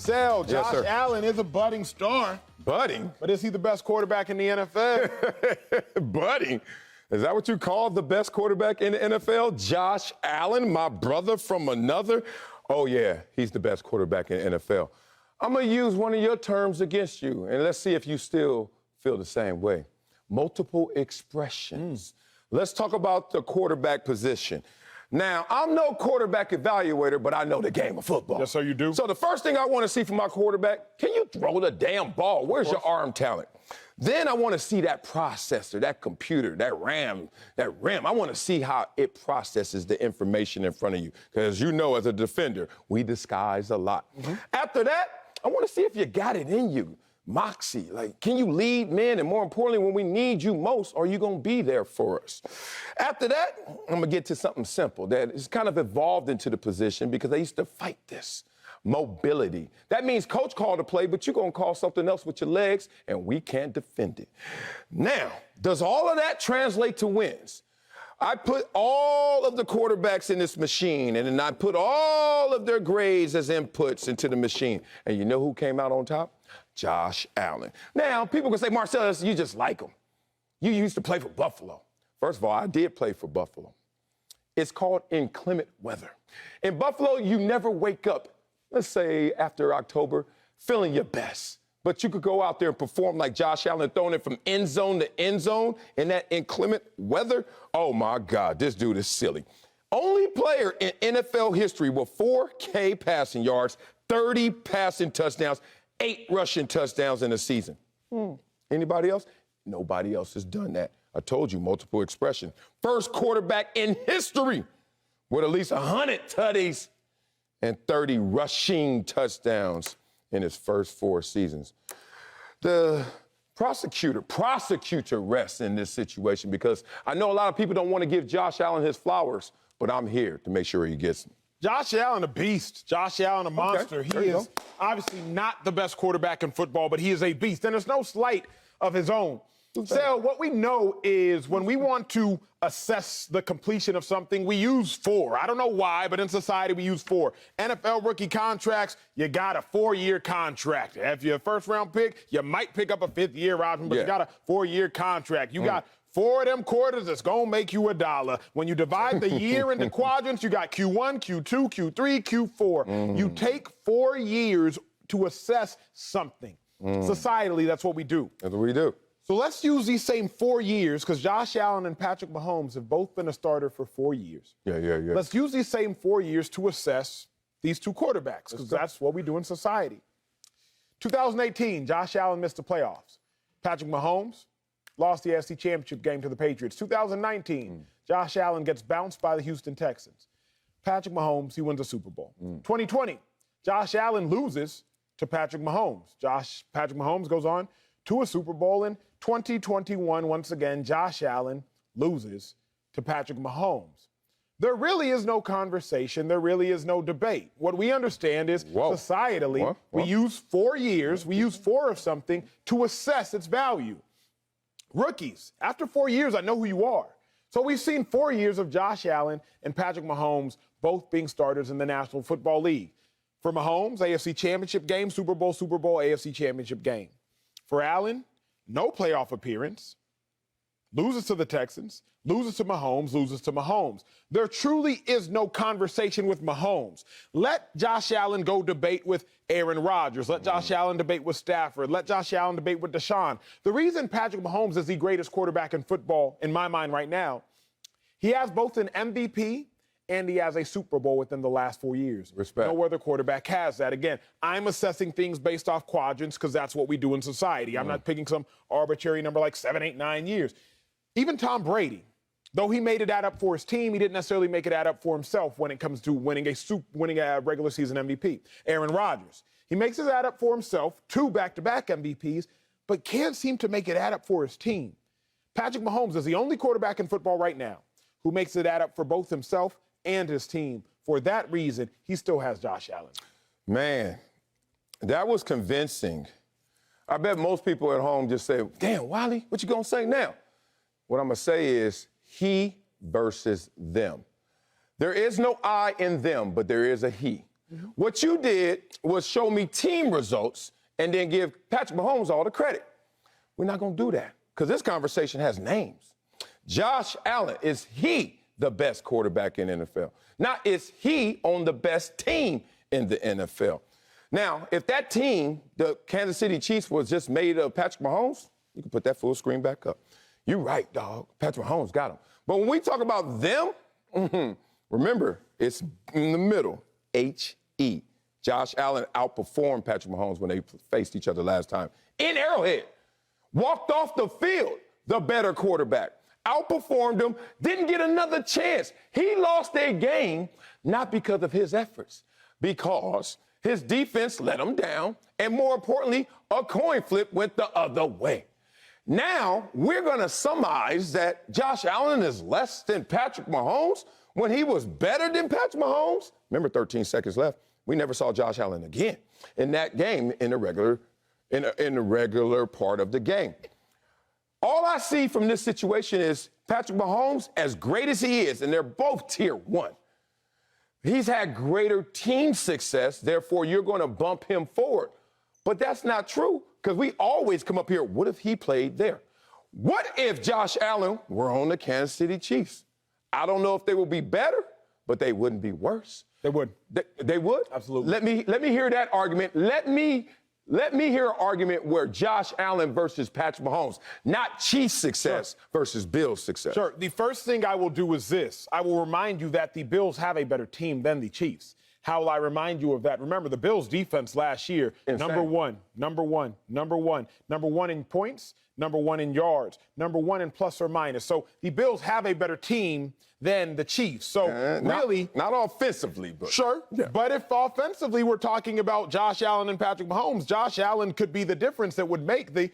Sal, Yes, Josh sir. Allen is a budding star. Budding? But is he the best quarterback in the NFL? Budding? Is that what you call the best quarterback in the NFL? Josh Allen, my brother from another? Oh, yeah, he's the best quarterback in the NFL. I'm going to use one of your terms against you, and let's see if you still feel the same way. Multiple expressions. Let's talk about the quarterback position. Now, I'm no quarterback evaluator, but I know the game of football. Yes, sir, you do. So the first thing I want to see from my quarterback, can you throw the damn ball? Where's your arm talent? Then I want to see that processor, that computer, that RAM. I want to see how it processes the information in front of you. Because you know, as a defender, we disguise a lot. After that, I want to see if you got it in you. Moxie, like, can you lead men? And more importantly, when we need you most, are you going to be there for us? After that, I'm going to get to something simple that has kind of evolved into the position because I used to fight this. Mobility. That means coach called a play, but you're going to call something else with your legs, and we can't defend it. Now, does all of that translate to wins? I put all of the quarterbacks in this machine, and then I put all of their grades as inputs into the machine. And you know who came out on top? Josh Allen. Now, people can say, Marcellus, you just like him. You used to play for Buffalo. First of all, I did play for Buffalo. It's called inclement weather. In Buffalo, you never wake up, let's say after October, feeling your best. But you could go out there and perform like Josh Allen, throwing it from end zone to end zone in that inclement weather. Oh, my God, this dude is silly. Only player in NFL history with 4K passing yards, 30 passing touchdowns, 8 rushing touchdowns in a season. Anybody else? Nobody else has done that. I told you, multiple expression. First quarterback in history with at least 100 tutties and 30 rushing touchdowns in his first 4 seasons. The prosecutor rests in this situation because I know a lot of people don't want to give Josh Allen his flowers, but I'm here to make sure he gets them. Josh Allen, a beast. Josh Allen, a monster. He is obviously not the best quarterback in football, but he is a beast. And there's no slight of his own. So what we know is when we want to assess the completion of something, we use 4. I don't know why, but in society we use 4. NFL rookie contracts, you got a 4-year contract. If you're a first-round pick, you might pick up a 5th-year option, but you got a 4-year contract. You got 4 of them quarters that's going to make you $1. When you divide the year into quadrants, you got Q1, Q2, Q3, Q4. You take 4 years to assess something. Societally, that's what we do. That's what we do. So let's use these same 4 years, because Josh Allen and Patrick Mahomes have both been a starter for 4 years. Yeah. Let's use these same 4 years to assess these 2 quarterbacks, because that's what we do in society. 2018, Josh Allen missed the playoffs. Patrick Mahomes lost the AFC Championship game to the Patriots. 2019, Josh Allen gets bounced by the Houston Texans. Patrick Mahomes, he wins a Super Bowl. 2020, Josh Allen loses to Patrick Mahomes. Patrick Mahomes goes on to a Super Bowl. In 2021, once again, Josh Allen loses to Patrick Mahomes. There really is no conversation. There really is no debate. What we understand is societally, we use 4 years, we use 4 of something to assess its value. Rookies, after 4 years, I know who you are. So we've seen 4 years of Josh Allen and Patrick Mahomes both being starters in the National Football League. For Mahomes, AFC Championship game, Super Bowl, AFC Championship game. For Allen, no playoff appearance, loses to the Texans, loses to Mahomes. There truly is no conversation with Mahomes. Let Josh Allen go debate with Aaron Rodgers. Let Josh Allen debate with Stafford. Let Josh Allen debate with Deshaun. The reason Patrick Mahomes is the greatest quarterback in football, in my mind right now, he has both an MVP and he has a Super Bowl within the last 4 years. Respect. No other quarterback has that. Again, I'm assessing things based off quadrants because that's what we do in society. I'm not picking some arbitrary number like 7, 8, 9 years. Even Tom Brady, though he made it add up for his team, he didn't necessarily make it add up for himself when it comes to winning a regular season MVP. Aaron Rodgers, he makes it add up for himself, 2 back-to-back MVPs, but can't seem to make it add up for his team. Patrick Mahomes is the only quarterback in football right now who makes it add up for both himself and his team. For that reason, he still has Josh Allen. Man, that was convincing. I bet most people at home just say, damn, Wiley, what you gonna say now? What I'm gonna say is he versus them. There is no I in them, but there is a he. What you did was show me team results and then give Patrick Mahomes all the credit. We're not going to do that because this conversation has names. Josh Allen, is he the best quarterback in the NFL? Not is he on the best team in the NFL. Now, if that team, the Kansas City Chiefs, was just made of Patrick Mahomes, you can put that full screen back up. You're right, dog. Patrick Mahomes got him. But when we talk about them, remember, it's in the middle, H-E. Josh Allen outperformed Patrick Mahomes when they faced each other last time in Arrowhead. Walked off the field, the better quarterback. Outperformed him, didn't get another chance. He lost a game not because of his efforts, because his defense let him down, and more importantly, a coin flip went the other way. Now, we're going to surmise that Josh Allen is less than Patrick Mahomes when he was better than Patrick Mahomes. Remember, 13 seconds left. We never saw Josh Allen again in that game in the regular part of the game. All I see from this situation is Patrick Mahomes, as great as he is, and they're both tier 1, he's had greater team success, therefore you're going to bump him forward. But that's not true, because we always come up here, what if he played there? What if Josh Allen were on the Kansas City Chiefs? I don't know if they would be better, but they wouldn't be worse. They would. They would? Absolutely. Let me hear that argument. Let me hear an argument where Josh Allen versus Patrick Mahomes, not Chiefs success versus Bills success. Sure. The first thing I will do is this. I will remind you that the Bills have a better team than the Chiefs. How will I remind you of that? Remember, the Bills' defense last year, number one in points, number 1 in yards, number 1 in plus or minus. So the Bills have a better team than the Chiefs. So really. Not offensively, but. Sure. Yeah. But if offensively we're talking about Josh Allen and Patrick Mahomes, Josh Allen could be the difference that would make the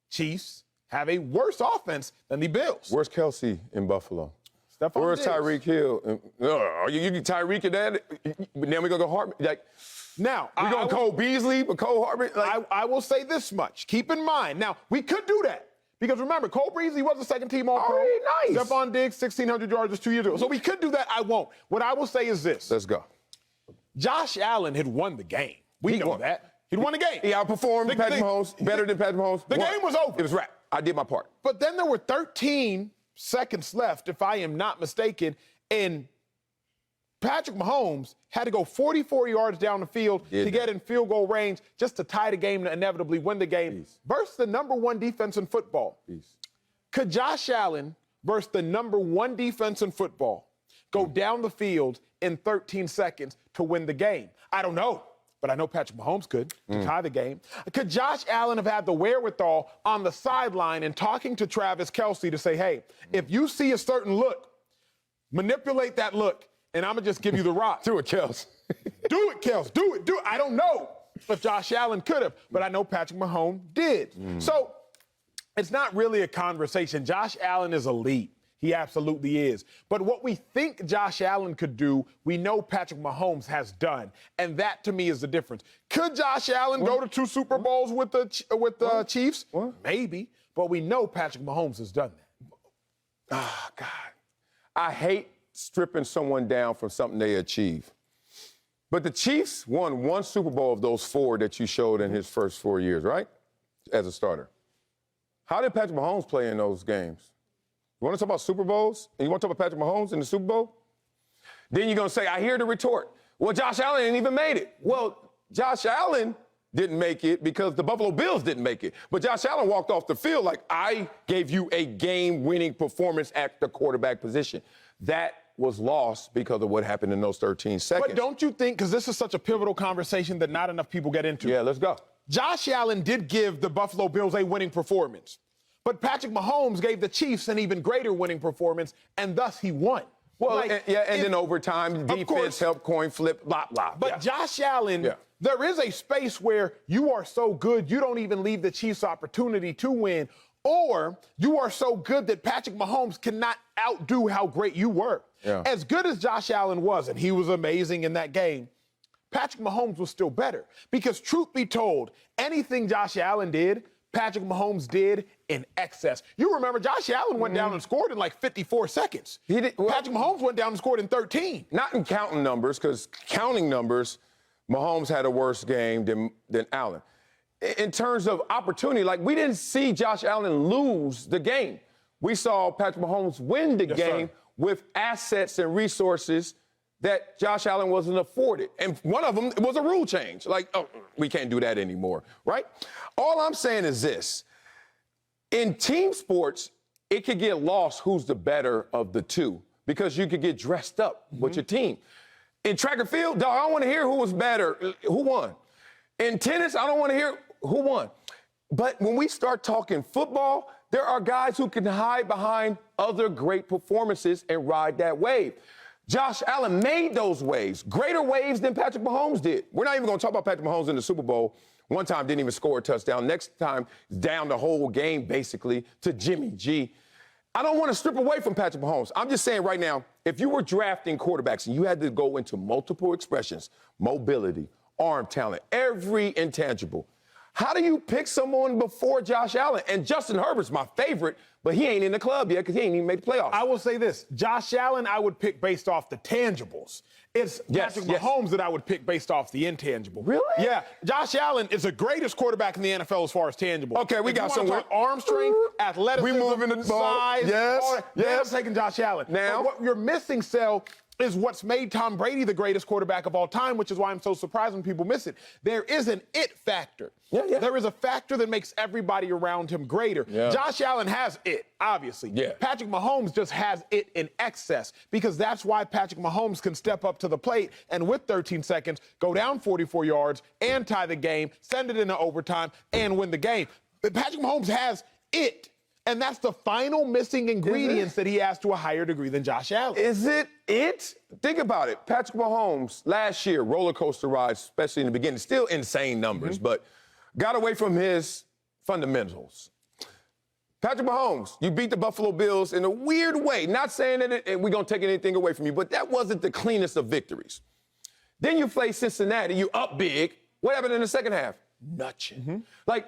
Chiefs have a worse offense than the Bills. Where's Kelsey in Buffalo? Where's Tyreek Hill? You get Tyreek in that, but then we're going to go Hartman. Like, now, we're going to Cole Beasley, but Cole Hartman. Like, I will say this much. Keep in mind. Now, we could do that. Because remember, Cole Beasley was a second-team All-Pro. Nice. Stephon Diggs, 1,600 yards just 2 years ago. So we could do that. I won't. What I will say is this. Let's go. Josh Allen had won the game. We know that. He'd won the game. He outperformed Patrick Mahomes, better than Patrick Mahomes. The game was over. It was wrapped. I did my part. But then there were 13 seconds left, if I am not mistaken, and Patrick Mahomes had to go 44 yards down the field to get in field goal range just to tie the game and inevitably win the game versus the number 1 defense in football. Could Josh Allen versus the number 1 defense in football go down the field in 13 seconds to win the game? I don't know, but I know Patrick Mahomes could to tie the game. Could Josh Allen have had the wherewithal on the sideline and talking to Travis Kelce to say, hey, if you see a certain look, manipulate that look, and I'm going to just give you the rock. Do it, Kels. Do it, Kels. Do it. I don't know if Josh Allen could have, but I know Patrick Mahomes did. So it's not really a conversation. Josh Allen is elite. He absolutely is. But what we think Josh Allen could do, we know Patrick Mahomes has done. And that, to me, is the difference. Could Josh Allen go to 2 Super Bowls with the Chiefs? Maybe. But we know Patrick Mahomes has done that. Ah, God. I hate stripping someone down from something they achieve. But the Chiefs won 1 Super Bowl of those 4 that you showed in his first 4 years, right? As a starter. How did Patrick Mahomes play in those games? You want to talk about Super Bowls? And you want to talk about Patrick Mahomes in the Super Bowl? Then you're going to say, I hear the retort. Well, Josh Allen ain't even made it. Well, Josh Allen didn't make it because the Buffalo Bills didn't make it. But Josh Allen walked off the field like, I gave you a game-winning performance at the quarterback position. That was lost because of what happened in those 13 seconds. But don't you think, because this is such a pivotal conversation that not enough people get into. Yeah, let's go. Josh Allen did give the Buffalo Bills a winning performance. But Patrick Mahomes gave the Chiefs an even greater winning performance, and thus he won. Well, and then overtime, defense helped, coin flip, blah, blah. But Josh Allen, there is a space where you are so good, you don't even leave the Chiefs opportunity to win, or you are so good that Patrick Mahomes cannot outdo how great you were. As good as Josh Allen was, and he was amazing in that game, Patrick Mahomes was still better. Because truth be told, anything Josh Allen did, Patrick Mahomes did in excess. You remember Josh Allen went down and scored in like 54 seconds. Patrick Mahomes went down and scored in 13. Not in counting numbers, because counting numbers, Mahomes had a worse game than Allen. In terms of opportunity, like, we didn't see Josh Allen lose the game. We saw Patrick Mahomes win the game with assets and resources that Josh Allen wasn't afforded. And one of them was a rule change. Like, oh, we can't do that anymore, right? All I'm saying is this. In team sports, it could get lost who's the better of the two because you could get dressed up with your team. In track and field, dog, I don't want to hear who was better, who won. In tennis, I don't want to hear who won. But when we start talking football, there are guys who can hide behind other great performances and ride that wave. Josh Allen made those waves, greater waves than Patrick Mahomes did. We're not even going to talk about Patrick Mahomes in the Super Bowl. One time didn't even score a touchdown. Next time, down the whole game, basically, to Jimmy G. I don't want to strip away from Patrick Mahomes. I'm just saying right now, if you were drafting quarterbacks and you had to go into multiple expressions, mobility, arm talent, every intangible, how do you pick someone before Josh Allen? And Justin Herbert's my favorite, but he ain't in the club yet because he ain't even made the playoffs. I will say this. Josh Allen, I would pick based off the tangibles. It's Patrick Mahomes that I would pick based off the intangible. Really? Yeah. Josh Allen is the greatest quarterback in the NFL as far as tangible. Okay, we got some arm strength, athleticism, we moving the ball. Size. Yes. I'm taking Josh Allen. Now, but what you're missing, Sel, is what's made Tom Brady the greatest quarterback of all time, which is why I'm so surprised when people miss it. There is an it factor. There is a factor that makes everybody around him greater. Josh Allen has it, obviously. Patrick Mahomes just has it in excess because that's why Patrick Mahomes can step up to the plate and with 13 seconds go down 44 yards and tie the game, send it into overtime, and win the game. But Patrick Mahomes has it. And that's the final missing ingredients that he has to a higher degree than Josh Allen. Is it? Think about it. Patrick Mahomes, last year, roller coaster ride, especially in the beginning, still insane numbers, but got away from his fundamentals. Patrick Mahomes, you beat the Buffalo Bills in a weird way. Not saying that we're going to take anything away from you, but that wasn't the cleanest of victories. Then you play Cincinnati, you up big. What happened in the second half? Nothing. Like,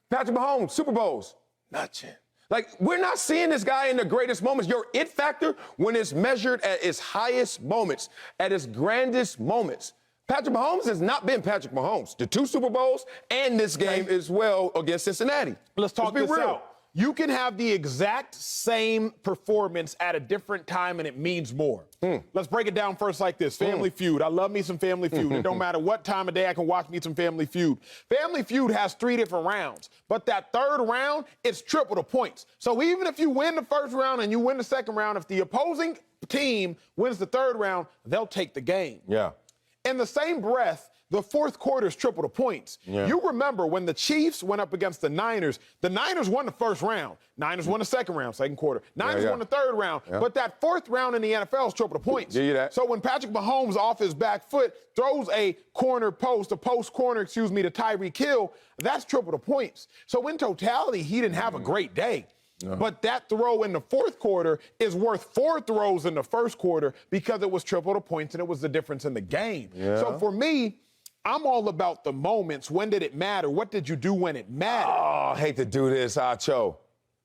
Patrick Mahomes, Super Bowls, nothing. Like, we're not seeing this guy in the greatest moments. Your it factor, when it's measured at its highest moments, at its grandest moments. Patrick Mahomes has not been Patrick Mahomes. The 2 Super Bowls and this game as well against Cincinnati. Let's talk this out. You can have the exact same performance at a different time and it means more. Let's break it down first like this. Family Feud. I love me some Family Feud. It don't matter what time of day I can watch me some Family Feud. Family Feud has 3 different rounds, but that third round, it's triple the points. So even if you win the first round and you win the second round, if the opposing team wins the third round, they'll take the game. In the same breath, the fourth quarter is triple the points. You remember when the Chiefs went up against the Niners won the first round. Niners won the second round, second quarter. Niners won the third round. But that fourth round in the NFL is triple the points. So when Patrick Mahomes off his back foot throws a post corner, to Tyreek Hill, that's triple the points. So in totality, he didn't have a great day. But that throw in the fourth quarter is worth 4 throws in the first quarter because it was triple the points and it was the difference in the game. So for me, I'm all about the moments. When did it matter? What did you do when it mattered? Oh, I hate to do this, Acho.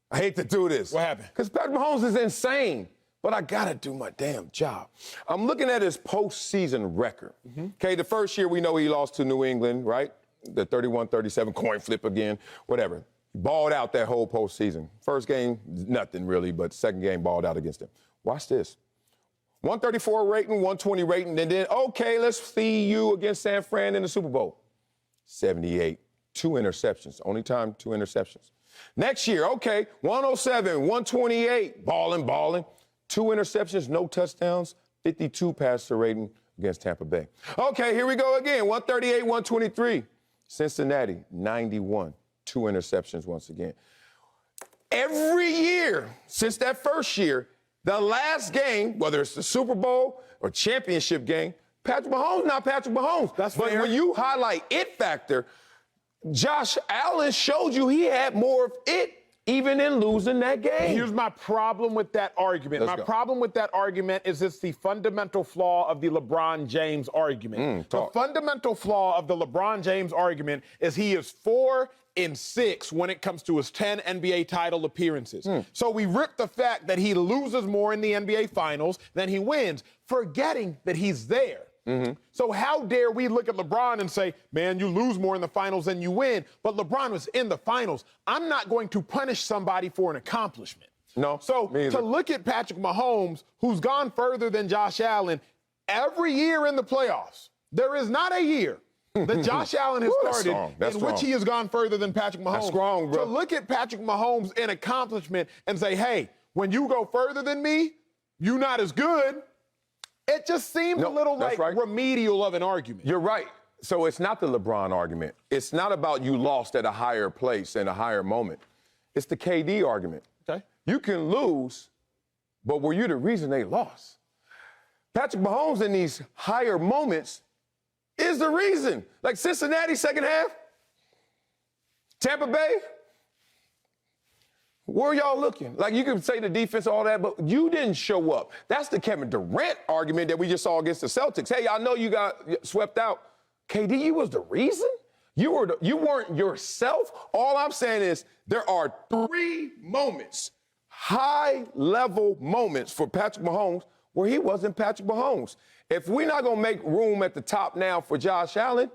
I hate to do this. What happened? Because Patrick Mahomes is insane, but I got to do my damn job. I'm looking at his postseason record. Okay, the first year we know he lost to New England, right? The 31-37 coin flip again, whatever. Balled out that whole postseason. First game, nothing really, but second game balled out against him. Watch this. 134 rating, 120 rating, and then, okay, let's see you against San Fran in the Super Bowl. 78, 2 interceptions. Only time 2 interceptions. Next year, okay, 107, 128, balling. 2 interceptions, no touchdowns, 52 passer rating against Tampa Bay. Okay, here we go again, 138, 123. Cincinnati, 91, 2 interceptions once again. Every year since that first year, the last game, whether it's the Super Bowl or championship game, Patrick Mahomes, not Patrick Mahomes. But when you highlight it factor, Josh Allen showed you he had more of it even in losing that game. Here's my problem with that argument. Problem with that argument is it's the fundamental flaw of the LeBron James argument. The fundamental flaw of the LeBron James argument is he is 4-6 when it comes to his 10 NBA title appearances. So we rip the fact that he loses more in the NBA Finals than he wins, forgetting that he's there. So how dare we look at LeBron and say, man, you lose more in the finals than you win, but LeBron was in the finals. I'm not going to punish somebody for an accomplishment. No, So me either. to look at Patrick Mahomes, who's gone further than Josh Allen, every year in the playoffs, there is not a year that Josh Allen has started in which he has gone further than Patrick Mahomes. That's strong, bro. To look at Patrick Mahomes' in accomplishment and say, hey, when you go further than me, you're not as good. It just seems a little like remedial of an argument. You're right. So it's not the LeBron argument. It's not about you lost at a higher place in a higher moment. It's the KD argument. Okay. You can lose, but were you the reason they lost? Patrick Mahomes in these higher moments is the reason. Like Cincinnati, second half. Tampa Bay. Where y'all looking? Like, you can say the defense, all that, but you didn't show up. That's the Kevin Durant argument that we just saw against the Celtics. Hey, I know you got swept out. KD, you was the reason? You weren't yourself? All I'm saying is there are 3 moments, high-level moments for Patrick Mahomes where he wasn't Patrick Mahomes. If we're not going to make room at the top now for Josh Allen,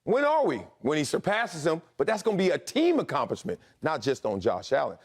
when are we? When he surpasses him, but that's going to be a team accomplishment, not just on Josh Allen.